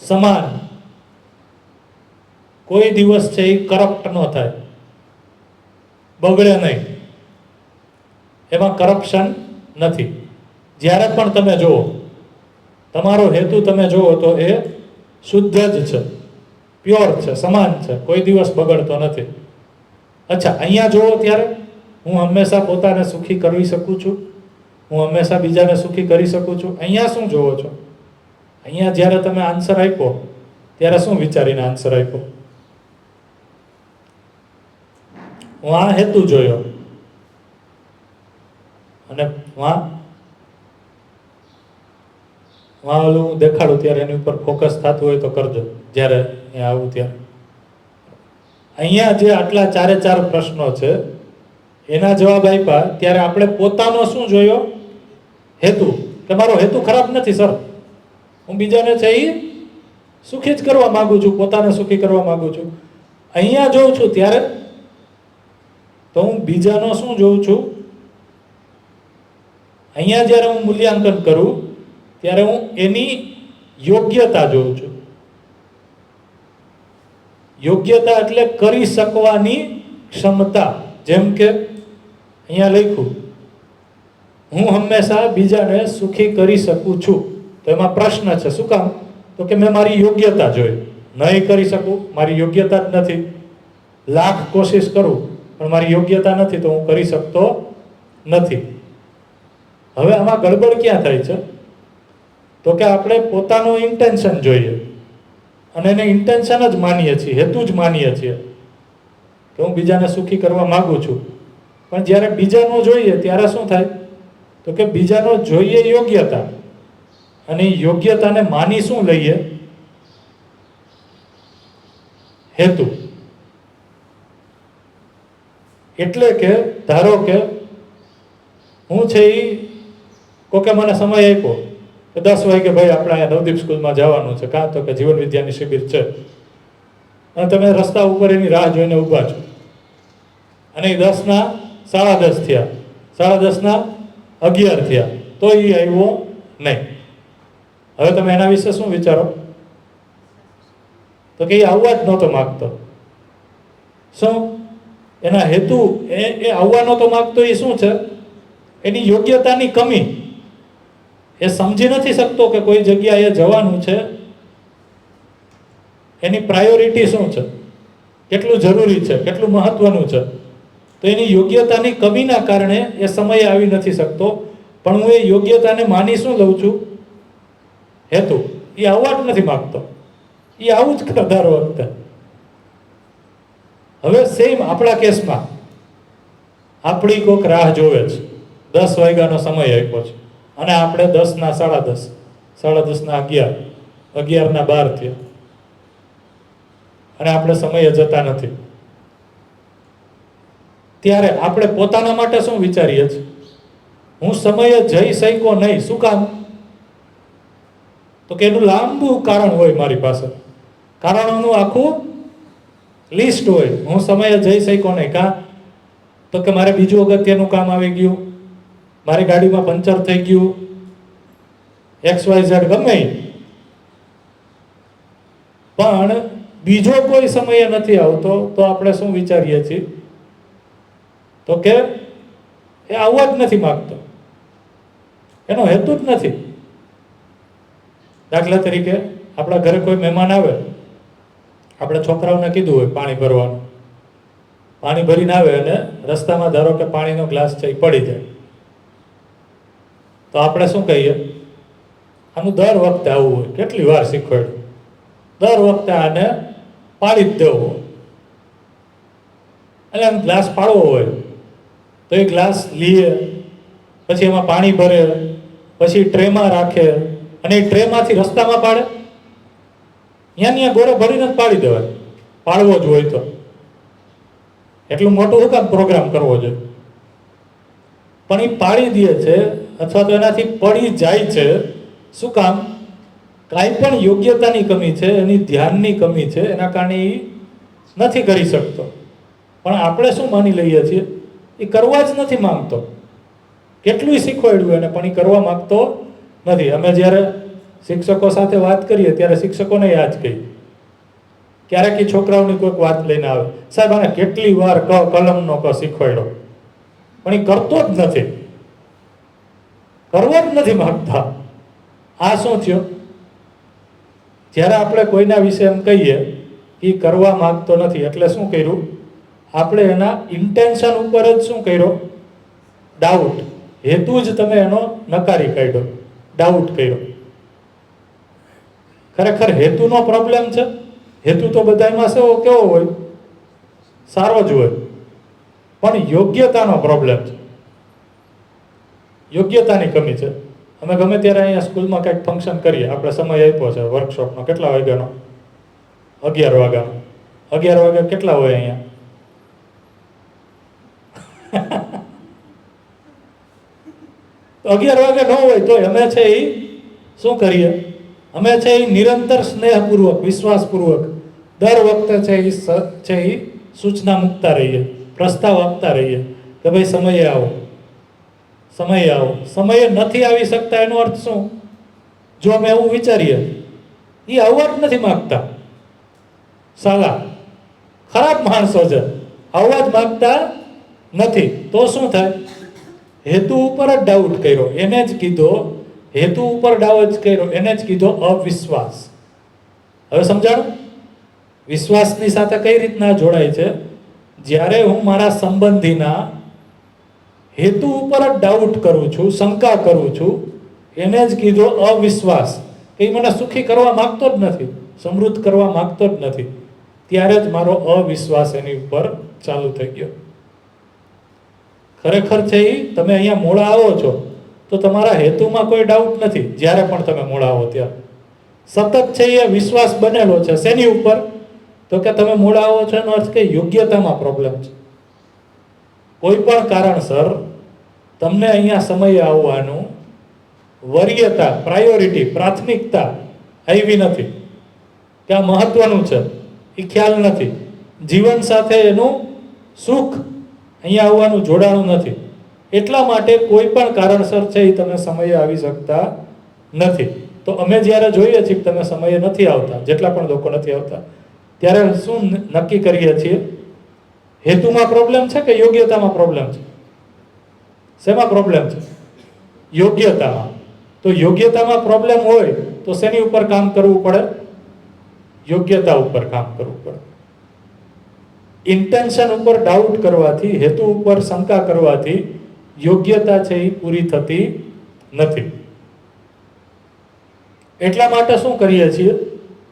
સમાન, કોઈ દિવસ છે એ કરપ્ટ ન થાય, બગડે નહીં, એમાં કરપ્શન નથી. જ્યારે પણ તમે જુઓ, તમારો હેતુ તમે જુઓ તો એ શુદ્ધ જ છે, પ્યોર છે, સમાન છે, કોઈ દિવસ બગડતો નથી. અચ્છા, અહીંયા જુઓ ત્યારે હું હંમેશા પોતાને સુખી કરી શકું છું, હું હંમેશા બીજાને સુખી કરી શકું છું. અહીંયા શું જોવો છો? અહીંયા જ્યારે તમે આન્સર આપ્યો ત્યારે શું વિચારીને આન્સર આપ્યો? હું આ હેતુ જોયો અને ઓલું દેખાડું ત્યારે એની ઉપર ફોકસ થતું હોય તો કરજો જ્યારે અહીંયા આવું ત્યારે. અહીંયા જે આટલા 4 પ્રશ્નો છે એના જવાબ આપ્યા ત્યારે આપણે પોતાનો શું જોયો? હેતુ. કે મારો હેતુ ખરાબ નથી સર, હું બીજાને છે એ સુખી જ કરવા માંગુ છું, પોતાને સુખી કરવા માંગુ છું. અહીંયા જોઉં છું ત્યારે તો હું બીજાનો શું જોઉં છું? અહીંયા જ્યારે હું મૂલ્યાંકન કરું ત્યારે હું એની યોગ્યતા જોઉં છું. યોગ્યતા એટલે કરી શકવાની ક્ષમતા. જેમ કે અહીંયા લખ્યું, હું હંમેશા બીજાને સુખી કરી શકું છું. તો એમાં પ્રશ્ન છે, શું કામ? તો કે મેં મારી યોગ્યતા જોઈ. નહીં કરી શકું, મારી યોગ્યતા જ નથી. લાખ કોશિશ કરું પણ મારી યોગ્યતા નથી, તો હું કરી શકતો નથી. હવે આમાં ગડબડ ક્યાં થાય છે? તો કે આપણે પોતાનું ઇન્ટેન્શન જોઈએ અને એને ઇન્ટેન્શન જ માનીએ છીએ, હેતુ જ માનીએ છીએ કે હું બીજાને સુખી કરવા માંગુ છું. પણ જ્યારે બીજાનો જોઈએ ત્યારે શું થાય? તો કે બીજાનો જોઈએ યોગ્યતા, અને યોગ્યતાને માની શું લઈએ? હેતુ. એટલે કે ધારો કે હું છે એ કોકે મને સમય આપ્યો કે 10 વાગે ભાઈ આપણે અહીંયા નવદીપ સ્કૂલમાં જવાનું છે, કાં તો કે જીવન વિદ્યાની શિબિર છે, અને તમે રસ્તા ઉપર એની રાહ જોઈને ઊભા છો અને એ 10ના 10:30 થયા, 10:30ના 11 થયા, તો એ આવ્યો નહીં. હવે તમે એના વિશે શું વિચારો? તો કે એ આવવા જ નહોતો માગતો. શું એના હેતુ? એ આવવા નહોતો માગતો એ શું છે? એની યોગ્યતાની કમી. એ સમજી નથી શકતો કે કોઈ જગ્યાએ જવાનું છે, એની પ્રાયોરિટી શું છે, કેટલું જરૂરી છે, કેટલું મહત્વનું છે. તો એની યોગ્યતાની કમીના કારણે એ સમયે આવી નથી શકતો. પણ હું એ યોગ્યતાને માની શું લઉં છું? હેતુ. એ આવવા જ નથી માગતો, એ આવું જ કરે દર વખતે. હવે સેમ આપણા કેસમાં આપણી કોઈક રાહ જોવે છે, 10 વાગ્યાનો સમય આપ્યો છે અને આપણે 10ના 10:30, 10:30ના 11, 11ના 12 થયા અને આપણે સમયે જતા નથી. ત્યારે આપણે પોતાના માટે શું વિચારીએ છીએ? હું સમયે જઈ શક્યો નહીં. શું કામ? તો કે એનું લાંબુ કારણ હોય મારી પાસે, કારણોનું આખું લિસ્ટ હોય. હું સમયે જઈ શક્યો નહીં. કાં તો કે મારે બીજું અગત્યનું કામ આવી ગયું, મારી ગાડીમાં પંચર થઈ ગયું, XYZ ગમે. પણ બીજો કોઈ સમયે નથી આવતો તો આપણે શું વિચારીએ છીએ? તો કે એ આવવા જ નથી માગતો, એનો હેતુ જ નથી. દાખલા તરીકે આપણા ઘરે કોઈ મહેમાન આવે, આપણે છોકરાઓને કીધું હોય પાણી ભરવાનું, પાણી ભરીને આવે અને રસ્તામાં ધારો કે પાણીનો ગ્લાસ છે એ પડી જાય, તો આપણે શું કહીએ? આનું દર વખતે આવવું હોય, કેટલી વાર શીખવાડ્યું, દર વખતે આને પાડી જ દેવો હોય. એટલે આનો ગ્લાસ પાડવો હોય તો એ ગ્લાસ લીએ, પછી એમાં પાણી ભરે, પછી ટ્રેમાં રાખે અને એ ટ્રેમાંથી રસ્તામાં પાડે. ત્યાં ગોળે ભરીને જ પાડી દેવાય, પાડવો જ હોય તો. એટલું મોટું શું કામ પ્રોગ્રામ કરવો જોઈએ? પણ એ પાડી દે છે અથવા તો એનાથી પડી જાય છે. શું કામ? કાંઈ પણ યોગ્યતાની કમી છે, એની ધ્યાનની કમી છે, એના કારણે એ નથી કરી શકતો. પણ આપણે શું માની લઈએ છીએ? એ કરવા જ નથી માંગતો. કેટલું શીખવાડ્યું એને પણ એ કરવા માંગતો નથી. અમે જ્યારે શિક્ષકો સાથે વાત કરીએ ત્યારે શિક્ષકોને યાદ કરીએ. ક્યારેક એ છોકરાઓની કોઈક વાત લઈને આવે, સાહેબ આને કેટલી વાર કલમનો ક શીખવાડ્યો, પણ એ કરતો જ નથી, કરવો જ નથી માંગતા. આ શું થયું? જ્યારે આપણે કોઈના વિશે એમ કહીએ એ કરવા માંગતો નથી, એટલે શું કર્યું? આપણે એના ઇન્ટેન્શન ઉપર જ શું કર્યો? ડાઉટ. હેતુ જ તમે એનો નકારી કાઢ્યો, ડાઉટ કર્યો. ખરેખર હેતુનો પ્રોબ્લેમ છે. હેતુ તો બધામાં કેવો હોય? સારો જ હોય, પણ યોગ્યતાનો પ્રોબ્લેમ છે, યોગ્યતાની કમી છે. અમે ગમે ત્યારે અહીંયા સ્કૂલમાં કંઈક ફંક્શન કરીએ, આપણે સમય આપ્યો છે વર્કશોપનો, કેટલા વાગ્યાનો? 11 વાગ્યાનો. 11 વાગ્યા કેટલા હોય અહીંયા? તો 11 વાગે ન હોય તો અમે છે એ શું કરીએ? અમે છે એ નિરંતર સ્નેહપૂર્વક, વિશ્વાસપૂર્વક દર વખતે છે એ સૂચના મૂકતા રહીએ, પ્રસ્તાવ આપતા રહીએ કે ભાઈ સમયે આવો, સમયે આવો. સમયે નથી આવી શકતા એનો અર્થ શું? જો અમે એવું વિચારીએ એ આવવા જ નથી માગતા, સાલા ખરાબ માણસો છે, આવવા જ માગતા નથી, તો શું થાય? હેતુ ઉપર જ ડાઉટ કર્યો, એને જ કીધો હેતુ ઉપર ડાઉટ કર્યો, એને જ કીધો અવિશ્વાસ. હવે સમજાણું? વિશ્વાસની સાથે કઈ રીતના જોડાય છે? જ્યારે હું મારા સંબંધીના હેતુ ઉપર જ ડાઉટ કરું છું, શંકા કરું છું, એને જ કીધો અવિશ્વાસ. એ મને સુખી કરવા માંગતો જ નથી, સમૃદ્ધ કરવા માંગતો જ નથી, ત્યારે જ મારો અવિશ્વાસ એની ઉપર ચાલુ થઈ ગયો. ખરેખર છે એ તમે અહીંયા મોડા આવો છો તો તમારા હેતુમાં કોઈ ડાઉટ નથી. જ્યારે પણ તમે મોડા આવો ત્યારે સતત છે એ વિશ્વાસ બનેલો છે. શેની ઉપર? તો કે તમે મોડા આવો છો એનો અર્થ કે યોગ્યતામાં પ્રોબ્લેમ છે. કોઈ પણ કારણસર તમને અહીંયા સમયે આવવાનું વરીયતા, પ્રાયોરિટી, પ્રાથમિકતા આવી નથી કે આ મહત્વનું છે, એ ખ્યાલ નથી. જીવન સાથે એનું સુખ અહીંયા આવવાનું જોડાણું નથી, એટલા માટે કોઈ પણ કારણસર છે એ તમે સમયે આવી શકતા નથી. તો અમે જ્યારે જોઈએ છીએ કે તમે સમયે નથી આવતા, જેટલા પણ લોકો નથી આવતા, ત્યારે શું નક્કી કરીએ છીએ? હેતુમાં પ્રોબ્લેમ છે કે યોગ્યતામાં પ્રોબ્લેમ છે? શેમાં પ્રોબ્લેમ છે? યોગ્યતામાં. તો યોગ્યતામાં પ્રોબ્લેમ હોય તો શેની ઉપર કામ કરવું પડે? યોગ્યતા ઉપર કામ કરવું પડે. ઇન્ટેન્શન ઉપર ડાઉટ કરવાથી, હેતુ ઉપર શંકા કરવાથી યોગ્યતા છે એ પૂરી થતી નથી. એટલા માટે શું કરીએ છીએ?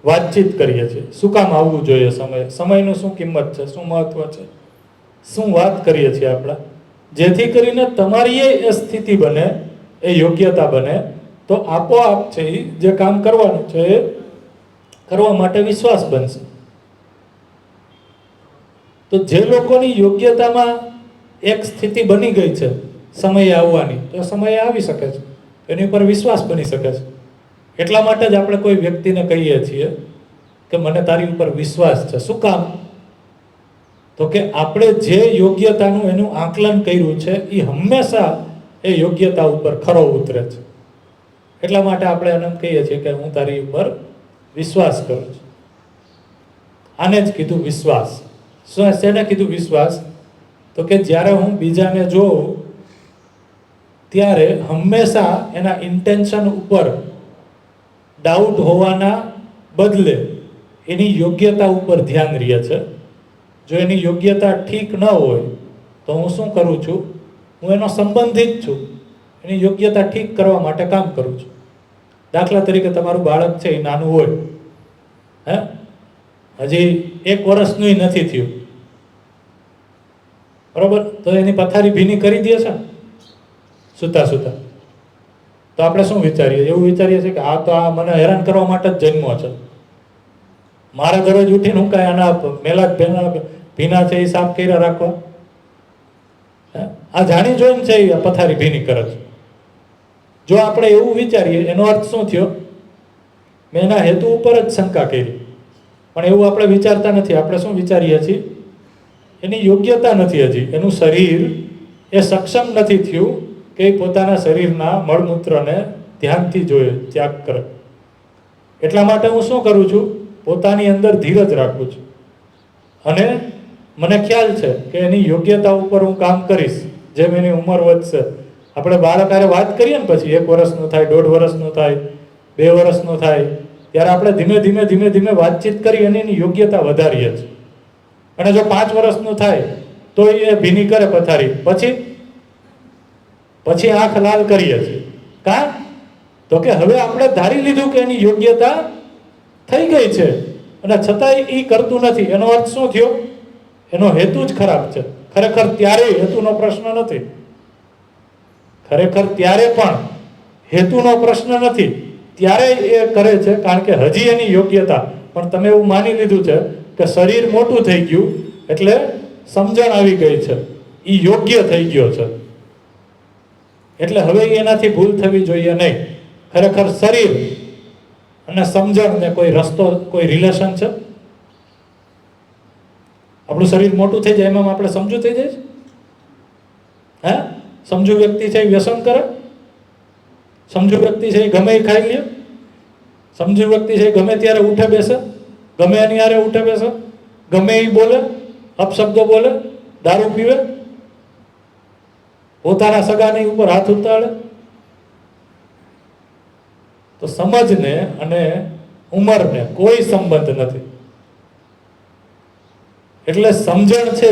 વાતચીત કરીએ છીએ. શું કામ આવવું જોઈએ સમય? સમયનું શું કિંમત છે? શું મહત્વ છે? શું વાત કરીએ છીએ આપણા? જેથી કરીને તમારી એ સ્થિતિ બને, એ યોગ્યતા બને, તો આપોઆપ છે એ જે કામ કરવાનું છે એ કરવા માટે વિશ્વાસ બનશે. તો જે લોકોની યોગ્યતામાં એક સ્થિતિ બની ગઈ છે સમયે આવવાની, તો સમયે આવી શકે છે, એની ઉપર વિશ્વાસ બની શકે છે. એટલા માટે જ આપણે કોઈ વ્યક્તિને કહીએ છીએ કે મને તારી ઉપર વિશ્વાસ છે. શું કામ? તો કે આપણે જે યોગ્યતાનું એનું આકલન કર્યું છે એ હંમેશા એ યોગ્યતા ઉપર ખરો ઉતરે છે. એટલા માટે આપણે એને કહીએ છીએ કે હું તારી ઉપર વિશ્વાસ કરું છું. આને જ કીધું વિશ્વાસ. શું શેને કીધું વિશ્વાસ? તો કે જ્યારે હું બીજાને જોઉં ત્યારે હંમેશા એના ઇન્ટેન્શન ઉપર ડાઉટ હોવાના બદલે એની યોગ્યતા ઉપર ધ્યાન રહે છે. જો એની યોગ્યતા ઠીક ન હોય તો હું શું કરું છું? હું એનો સંબંધિત છું, એની યોગ્યતા ઠીક કરવા માટે કામ કરું છું. દાખલા તરીકે તમારું બાળક છે એ નાનું હોય, હજી 1 વર્ષનું નથી થયું, બરોબર? તો એની પથારી ભીની કરી દે છે સુતા સુતા, તો આપણે શું વિચારીએ? એવું વિચારીએ છીએ કે આ તો આ મને હેરાન કરવા માટે જ જન્મો છે, મારા દરરોજ ઉઠીને હું કાંઈ આના મેલા ભીના છે એ સાફ કર્યા રાખવા? આ જાણી જોઈને છે એ પથારી ભીની કરે છે. જો આપણે એવું વિચારીએ એનો અર્થ શું થયો? મેં એના હેતુ ઉપર જ શંકા કરી. પણ એવું આપણે વિચારતા નથી. આપણે શું વિચારીએ છીએ? એની યોગ્યતા નથી, હજી એનું શરીર એ સક્ષમ નથી થયું કે પોતાના શરીરના મળમૂત્રને ધ્યાનથી જોઈએ, ત્યાગ કરે. એટલા માટે હું શું કરું છું, પોતાની અંદર ધીરજ રાખું છું અને મને ખ્યાલ છે કે એની યોગ્યતા ઉપર હું કામ કરીશ. જેમ એની ઉંમર વધશે, આપણે બાળક હારે વાત કરીએ ને, પછી 1 વર્ષનું થાય, 1.5 વર્ષનું થાય, 2 વર્ષનું થાય, ત્યારે આપણે ધીમે ધીમે ધીમે ધીમે વાતચીત કરી અને એની યોગ્યતા વધારીએ છીએ. અને જો 5 વર્ષનું થાય તો એ ભીની કરે પથારી, પછી આંખ લાલ કરીએ છીએ. કા તો કે હવે આપણે ધારી લીધું કે એની યોગ્યતા થઈ ગઈ છે અને છતાંય એ કરતું નથી. એનો અર્થ શું થયો? એનો હેતુ જ ખરાબ છે. ખરેખર ત્યારે હેતુનો પ્રશ્ન નથી, ખરેખર ત્યારે પણ હેતુનો પ્રશ્ન નથી. ત્યારે એ કરે છે કારણ કે હજી એની યોગ્યતા, પણ તમે એવું માની લીધું છે કે શરીર મોટું થઈ ગયું એટલે સમજણ આવી ગઈ છે, એ યોગ્ય થઈ ગયો છે, એટલે હવે એનાથી ભૂલ થવી જોઈએ નહીં. ખરેખર શરીર અને સમજણ ને કોઈ રસ્તો, કોઈ રિલેશન છે? આપણું શરીર મોટું થઈ જાય એમાં આપણે સમજુ થઈ જાય છે? હે? સમજુ વ્યક્તિ છે એ વ્યસન કરે? સમજુ વ્યક્તિ છે એ ગમે એ ખાઈ લે? સમજુ વ્યક્તિ છે એ ગમે ત્યારે ઉઠે બેસે, ગમે એની હારે ઉઠે બેસે, ગમે એ બોલે, અપશબ્દો બોલે, દારૂ પીવે, પોતાના સગાની ઉપર હાથ ઉતાળે? તો સમજને અને ઉંમરને કોઈ સંબંધ નથી. એટલે સમજણ છે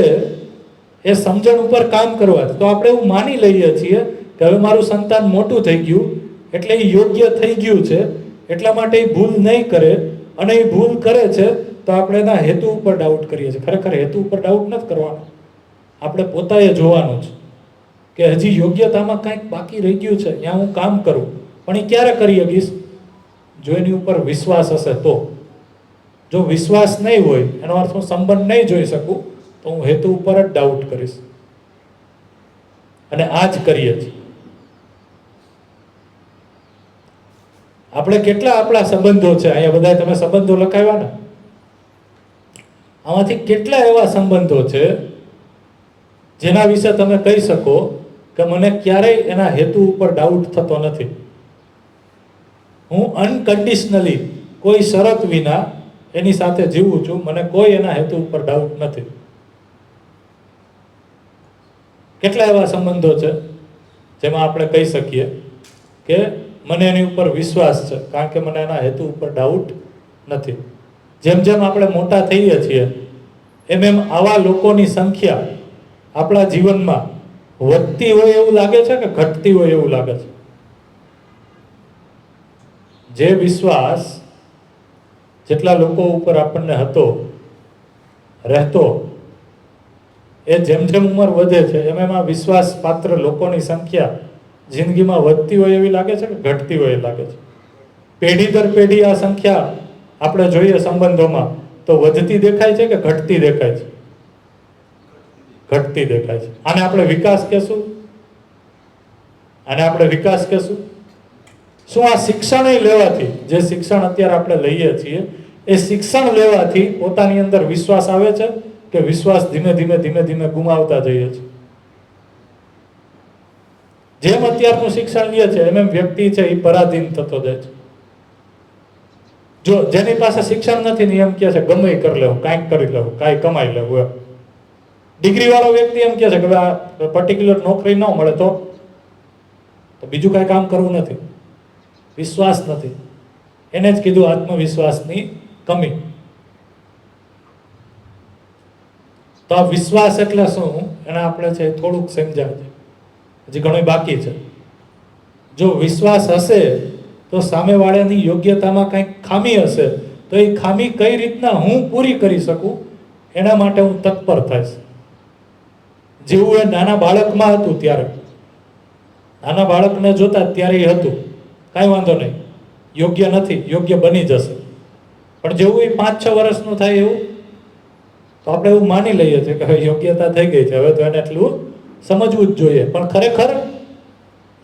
એ સમજણ ઉપર કામ કરવા. તો આપણે એવું માની લઈએ છીએ કે હવે મારું સંતાન મોટું થઈ ગયું એટલે એ યોગ્ય થઈ ગયું છે, એટલા માટે એ ભૂલ નહીં કરે, અને એ ભૂલ કરે છે તો આપણે એના હેતુ ઉપર ડાઉટ કરીએ છીએ. ખરેખર હેતુ ઉપર ડાઉટ નથી કરવાનો, આપણે પોતાએ જોવાનું છે કે હજી યોગ્યતામાં કંઈક બાકી રહી ગયું છે, ત્યાં હું કામ કરું. પણ એ ક્યારે કરી શકીશ? જો એની ઉપર વિશ્વાસ હશે તો. જો વિશ્વાસ નહીં હોય, એનો અર્થ હું સંબંધ નહીં જોઈ શકું, તો હું હેતુ ઉપર જ ડાઉટ કરીશ. અને આ જ કરીએ છીએ આપણે. કેટલા આપણા સંબંધો છે અહીંયા, બધા તમે સંબંધો લખાવ્યા ને, આમાંથી કેટલા એવા સંબંધો છે જેના વિશે તમે કહી શકો કે મને ક્યારેય એના હેતુ ઉપર ડાઉટ થતો નથી. હું અનકન્ડિશનલી, કોઈ શરત વિના એની સાથે જીવું છું, મને કોઈ એના હેતુ ઉપર ડાઉટ નથી. કેટલા એવા સંબંધો છે જેમાં આપણે કહી શકીએ કે મને એની ઉપર વિશ્વાસ છે કારણ કે મને એના હેતુ ઉપર ડાઉટ નથી. જેમ જેમ આપણે મોટા થઈએ છીએ એમ એમ આવા લોકોની સંખ્યા આપણા જીવનમાં વધતી હોય એવું લાગે છે કે ઘટતી હોય એવું લાગે છે? જે વિશ્વાસ જેટલા લોકો ઉપર આપણને હતો, રહેતો, એ જેમ જેમ ઉંમર વધે છે એમ એમ આ વિશ્વાસ પાત્ર લોકોની સંખ્યા જિંદગીમાં વધતી હોય એવી લાગે છે કે ઘટતી હોય એ લાગે છે? પેઢી દર પેઢી આ સંખ્યા આપણે જોઈએ સંબંધોમાં તો વધતી દેખાય છે કે ઘટતી દેખાય છે? ઘટતી દેખાય છે. આને આપણે વિકાસ કહેશું? આને આપણે વિકાસ કહેશું? શું આ શિક્ષણ લેવાથી, જે શિક્ષણ અત્યારે આપણે લઈએ છીએ, એ શિક્ષણ લેવાથી પોતાની અંદર વિશ્વાસ આવે છે કે વિશ્વાસ ધીમે ધીમે ધીમે ધીમે ગુમાવતા જઈએ છીએ? જેમ અત્યારનું શિક્ષણ લે છે એમ એમ વ્યક્તિ છે એ પરાધીન થતો જાય છે. જો જેની પાસે શિક્ષણ નથી ને એમ કહે છે ગમે એ કરી લેવું, કાંઈક કરી લેવું, કાંઈ કમાઈ લેવું એમ. ડિગ્રી વાળો વ્યક્તિ એમ કહે છે કે આ પર્ટિક્યુલર નોકરી ન મળે તો બીજું કાંઈ કામ કરવું નથી. વિશ્વાસ નથી. એને જ કીધું આત્મવિશ્વાસની કમી. તો આ વિશ્વાસ એટલે શું એને આપણે છે થોડુંક સમજાવે છે, હજી ઘણું બાકી છે. જો વિશ્વાસ હશે તો સામેવાળાની યોગ્યતામાં કંઈક ખામી હશે તો એ ખામી કઈ રીતના હું પૂરી કરી શકું એના માટે હું તત્પર થઈશ. જેવું એ નાના બાળકમાં હતું ત્યારે, નાના બાળકને જોતા ત્યારે એ હતું કાંઈ વાંધો નહીં, યોગ્ય નથી, યોગ્ય બની જશે. પણ જેવું એ 5-6 વર્ષનું થાય એવું તો આપણે એવું માની લઈએ છીએ કે હવે યોગ્યતા થઈ ગઈ છે, હવે તો એને એટલું સમજવું જ જોઈએ. પણ ખરેખર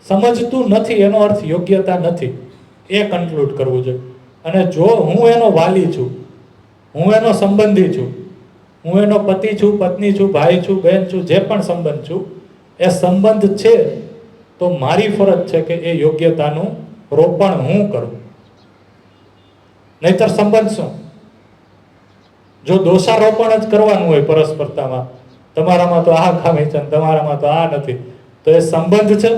સમજતું નથી એનો અર્થ યોગ્યતા નથી, એ કન્ક્લુડ કરવું જોઈએ. અને જો હું એનો વાલી છું, હું એનો સંબંધી છું, હું એનો પતિ છું, પત્ની છું, ભાઈ છું, બહેન છું, જે પણ સંબંધ છું, એ સંબંધ છે તો મારી ફરજ છે કે એ યોગ્યતાનું રોપણ હું કરું. નહીતર સંબંધ શું? જો દોષારોપણ જ કરવાનું હોય પરસ્પરતામાં, તમારામાં તો આ ખામી છે તમારામાં તો આ નથી, તો એ સંબંધ છે?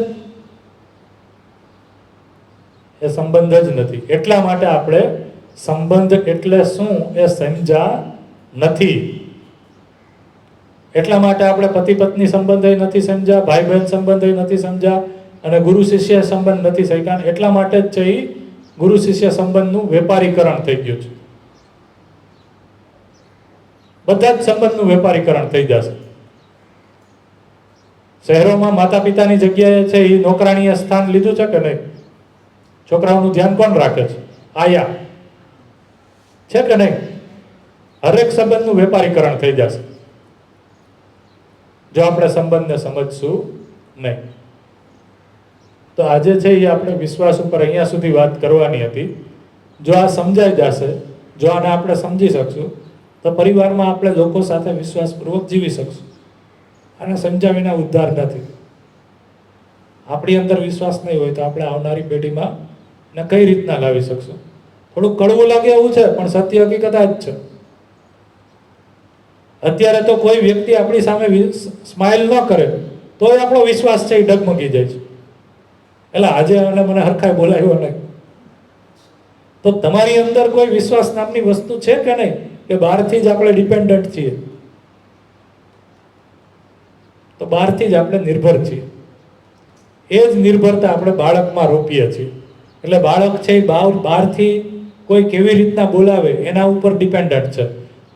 એ સંબંધ જ નથી. એટલા માટે આપણે સંબંધ એટલે શું એ સમજ્યા નથી. એટલા માટે આપણે પતિ પત્ની સંબંધ નથી સમજ્યા, ભાઈ બહેન સંબંધ નથી સમજ્યા, અને ગુરુ શિષ્ય સંબંધ નથી શીખ્યા. એટલા માટે જ છે એ ગુરુ શિષ્ય સંબંધનું વેપારીકરણ થઈ ગયું છે. બધા જ સંબંધનું વેપારીકરણ થઈ જશે. શહેરોમાં માતા પિતાની જગ્યાએ છે એ નોકરાણીએ સ્થાન લીધું છે કે નહીં? છોકરાઓનું ધ્યાન કોણ રાખે છે? આયા છે કે નહીં? હરેક સંબંધનું વેપારીકરણ થઈ જશે જો આપણે સંબંધને સમજશું નહીં. તો આજે છે એ આપણે વિશ્વાસ ઉપર અહીંયા સુધી વાત કરવાની હતી. જો આ સમજાઈ જશે, જો આને આપણે સમજી શકશું, તો પરિવારમાં આપણે લોકો સાથે વિશ્વાસપૂર્વક જીવી શકશું. અને સમજ્યા વિના ઉદ્ધાર નથી. આપણી અંદર વિશ્વાસ નહીં હોય તો આપણે આવનારી પેઢીમાં ને કઈ રીતના લાવી શકશું? થોડું કડવું લાગે એવું છે, પણ સત્ય હકીકત આ જ છે. અત્યારે તો કોઈ વ્યક્તિ આપણી સામે સ્માઇલ ન કરે તોય આપણો વિશ્વાસ છે એ ડગમગી જાય છે. એટલે આજે મને હરખાય બોલાવ્યો નહીં. તો તમારી અંદર કોઈ વિશ્વાસ નામની વસ્તુ છે કે નહીં? કે બહારથી જ આપણે ડિપેન્ડન્ટ છીએ? તો બહારથી જ આપણે નિર્ભર છીએ. એ જ નિર્ભરતા આપણે બાળકમાં રોપીએ છીએ. એટલે બાળક છે એ બહારથી કોઈ કેવી રીતના બોલાવે એના ઉપર ડિપેન્ડન્ટ છે,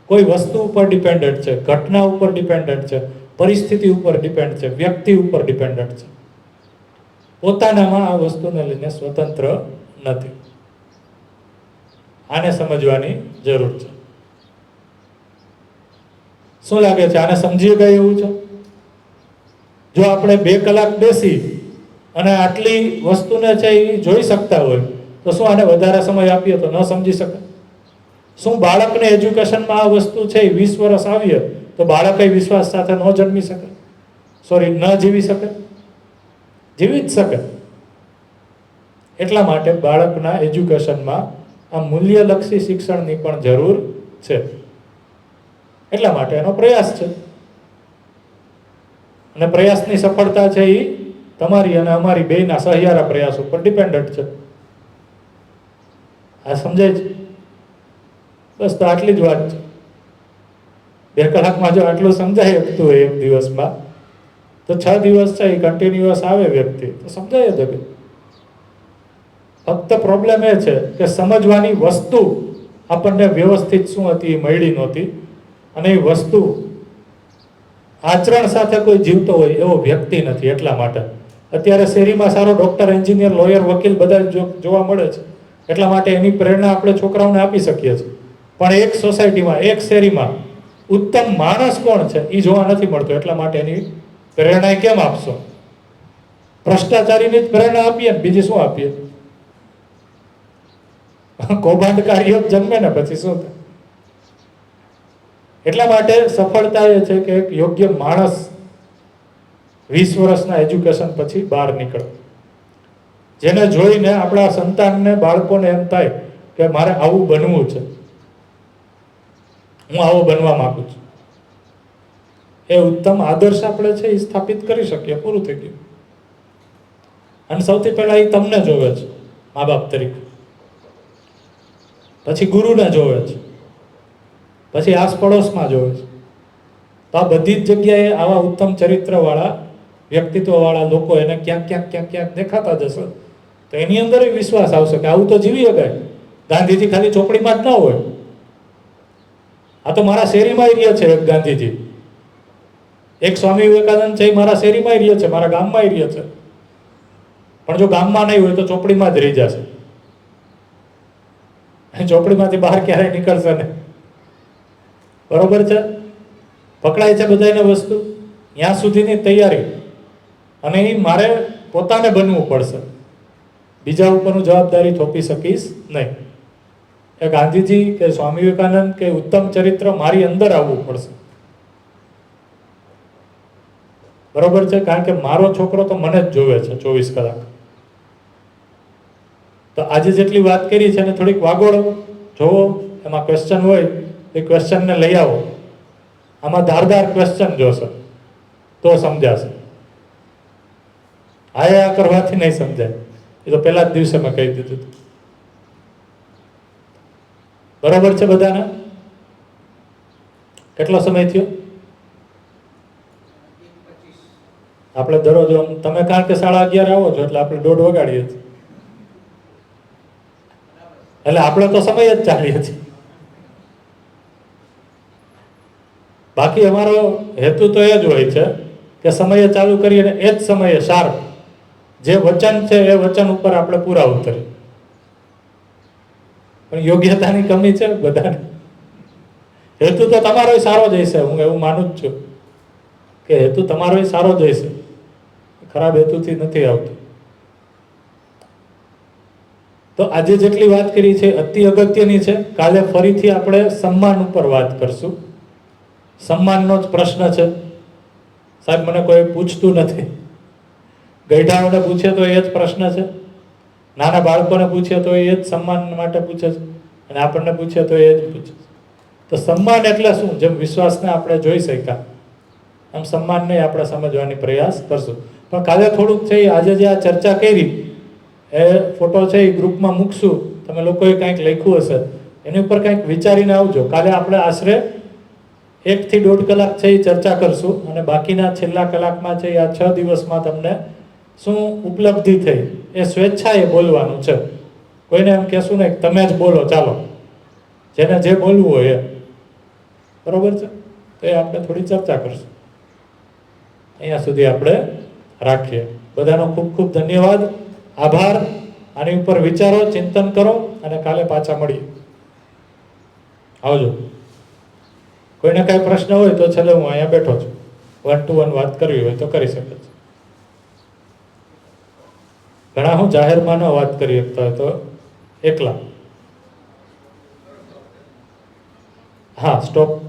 કોઈ વસ્તુ ઉપર ડિપેન્ડન્ટ છે, ઘટના ઉપર ડિપેન્ડન્ટ છે, પરિસ્થિતિ ઉપર ડિપેન્ડ છે, વ્યક્તિ ઉપર ડિપેન્ડન્ટ છે. પોતાનામાં આ વસ્તુને લઈને સ્વતંત્ર નથી. આને સમજવાની જરૂર છે. શું લાગે છે? આને સમજી ગયા એવું છે? જો આપણે 2 કલાક બેસી અને આટલી વસ્તુને છે એ જોઈ શકતા હોય તો શું આને વધારે સમય આપીએ તો ન સમજી શકે? શું બાળકને એજ્યુકેશનમાં આ વસ્તુ છે એ 20 વર્ષ આવીએ તો બાળક વિશ્વાસ સાથે ન જન્મી શકે? સોરી, ન જીવી શકે? જીવી જ શકે. એટલા માટે બાળકના એજ્યુકેશનમાં આ મૂલ્યલક્ષી શિક્ષણની પણ જરૂર છે. એટલા માટે એનો પ્રયાસ છે. અને પ્રયાસની સફળતા છે એ તમારી અને અમારી બેયના સહિયારા પ્રયાસ ઉપર ડિપેન્ડન્ટ છે. આ સમજાય છે? બસ, તો આટલી જ વાત છે. 2 કલાકમાં જો આટલું સમજાય શકતું હોય એક દિવસમાં, તો 6 દિવસ છે એ કન્ટિન્યુઅસ આવે વ્યક્તિ તો સમજાય જ શકે. ફક્ત પ્રોબ્લેમ એ છે કે સમજવાની વસ્તુ આપણને વ્યવસ્થિત શું હતી એ મળી નહોતી, અને એ વસ્તુ આચરણ સાથે કોઈ જીવતો હોય એવો વ્યક્તિ નથી. એટલા માટે અત્યારે શેરીમાં સારો ડોક્ટર, એન્જિનિયર, લોયર, વકીલ બધા જોવા મળે છે. એટલા માટે એની પ્રેરણા આપણે છોકરાઓને આપી શકીએ છીએ. પણ એક સોસાયટીમાં, એક શેરીમાં ઉત્તમ માણસ કોણ છે એ જોવા નથી મળતો. એટલા માટે એની પ્રેરણા કેમ આપશો? ભ્રષ્ટાચારીની જ પ્રેરણા આપીએ ને બીજી શું આપીએ? કૌભાંડકારીઓ જન્મે ને પછી શું થાય? એટલા માટે સફળતા એ છે કે એક યોગ્ય માણસ 20 વર્ષના એજ્યુકેશન પછી બહાર નીકળે, જેને જોઈને આપણા સંતાનને, બાળકોને એમ થાય કે મારે આવું બનવું છે, હું આવો બનવા માંગુ છું. એ ઉત્તમ આદર્શ આપણે છે એ સ્થાપિત કરી શકીએ. પૂરું થઈ ગયું. અને સૌથી પહેલા એ તમને જોવે છે મા બાપ તરીકે, પછી ગુરુને જોવે છે, પછી આસપડોશમાં જોવે છે. તો આ બધી જ જગ્યાએ આવા ઉત્તમ ચરિત્રવાળા, વ્યક્તિત્વવાળા લોકો એને ક્યાંક દેખાતા જશે તો એની અંદર વિશ્વાસ આવશે કે આવું તો જીવી શકાય. ગાંધીજી ખાલી ચોપડીમાં જ ન હોય. આ તો મારા શેરીમાં રહ્યા છે એક ગાંધીજી, એક સ્વામી વિવેકાનંદ છે મારા શેરીમાં રહ્યા છે, મારા ગામમાં રહ્યા છે. પણ જો ગામમાં નહીં હોય તો ચોપડીમાં જ રહી જશે. ચોપડીમાંથી બહાર ક્યારેય નીકળશે નહીં. બરોબર છે? પકડાય છે બધાને વસ્તુ. ત્યાં સુધીની તૈયારી, અને એ મારે પોતાને બનવું પડશે. બીજા ઉપરનું જવાબદારી થોપી શકીશ નહીં. એ ગાંધીજી કે સ્વામી વિવેકાનંદ કે ઉત્તમ ચરિત્ર મારી અંદર આવવું પડશે. બરોબર છે? કારણ કે મારો છોકરો તો મને જ જોવે છે 24 કલાક. તો આજે જેટલી વાત કરી છે એને થોડીક વાગોળો. જોવો એમાં ક્વેશ્ચન હોય એ ક્વેશ્ચનને લઈ આવો. આમાં ધારદાર ક્વેશ્ચન જોશો તો સમજાશે. આ કરવાથી નહીં સમજાય. એ તો પહેલા જ દિવસે મેં કહી દીધું હતું. બરાબર છે બધાને? કેટલો સમય થયો? આપણે દરરોજ તમે કારણ કે 11:30 આવો છો એટલે આપણે 1:30 વગાડીએ છીએ. એટલે આપણે તો સમય જ ચાલીએ છીએ. બાકી અમારો હેતુ તો એ જ હોય છે કે સમયે ચાલુ કરીએ એ જ સમયે શાર્પ જે વચન છે એ વચન ઉપર આપણે પૂરા ઉતરીએ. પણ યોગ્યતાની કમી છે બધાને. હેતુ તો તમારો સારો જ હશે, હું એવું માનું જ છું કે હેતુ તમારો સારો જ હશે, ખરાબ હેતુથી નથી આવતું. તો આજે જેટલી વાત કરી છે અતિ અગત્યની છે. કાલે ફરીથી આપણે સન્માન ઉપર વાત કરશું. સન્માનનો જ પ્રશ્ન છે. સાહેબ મને કોઈ પૂછતું નથી. ગઈઢાઓને પૂછે તો એ જ પ્રશ્ન છે, નાના બાળકોને પૂછે તો એ જ સન્માન માટે પૂછે છે, અને આપણને પૂછે તો એ જ પૂછે છે. તો સન્માન એટલે શું? જેમ વિશ્વાસને આપણે જોઈ શક્યા આમ સન્માનને આપણે સમજવાની પ્રયાસ કરશું. પણ કાલે થોડુંક છે આજે જે આ ચર્ચા કરી એ ફોટો છે એ ગ્રુપમાં મૂકશું. તમે લોકોએ કંઈક લખ્યું હશે એની ઉપર કંઈક વિચારીને આવજો. કાલે આપણે આશરે 1 થી 1.5 કલાક છે એ ચર્ચા કરશું, અને બાકીના છેલ્લા કલાકમાં છે આ 6 દિવસમાં તમને શું ઉપલબ્ધિ થઈ એ સ્વેચ્છાએ બોલવાનું છે. કોઈને એમ કહેશું નહીં તમે જ બોલો, ચાલો જેને જે બોલવું હોય એ. બરોબર છે? તો એ આપણે થોડી ચર્ચા કરશું. અહીંયા સુધી આપણે રાખીએ. બધાનો ખૂબ ખૂબ ધન્યવાદ, આભાર. આની ઉપર વિચારો, ચિંતન કરો, અને કાલે પાછા મળીએ. આવજો. કોઈને કાંઈ પ્રશ્ન હોય તો છેલ્લે હું અહીંયા બેઠો છું. 1 to 1 વાત કરવી હોય તો કરી શકે છે. ઘણા હું જાહેરમાં ન વાત કરી શકતા હોય તો એકલા. હા, સ્ટોપ.